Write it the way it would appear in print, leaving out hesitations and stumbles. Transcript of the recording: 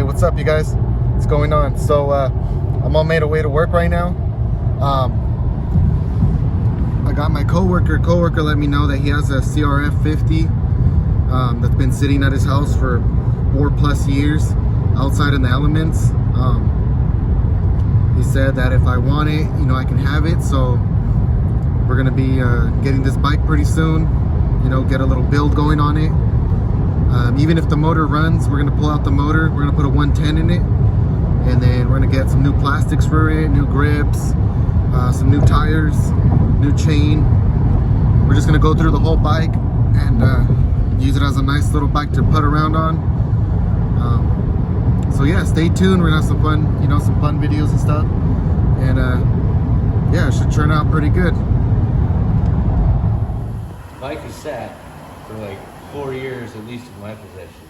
what's up, you guys? What's going on? So I'm on my way to work right now. I got my coworker let me know that he has a Xr50 that's been sitting at his house for 4+ years outside in the elements. He said that if I want it, you know, I can have it. So we're gonna be getting this bike pretty soon, you know, get a little build going on it. Even if the motor runs, we're gonna pull out the motor, we're gonna put a 110 in it, and then we're gonna get some new plastics for it, new grips, some new tires, new chain. We're just gonna go through the whole bike and use it as a nice little bike to put around on. So yeah, stay tuned. We're gonna have some fun, you know, some fun videos and stuff, and yeah, it should turn out pretty good. Bike is sat for like 4 years at least in my possession.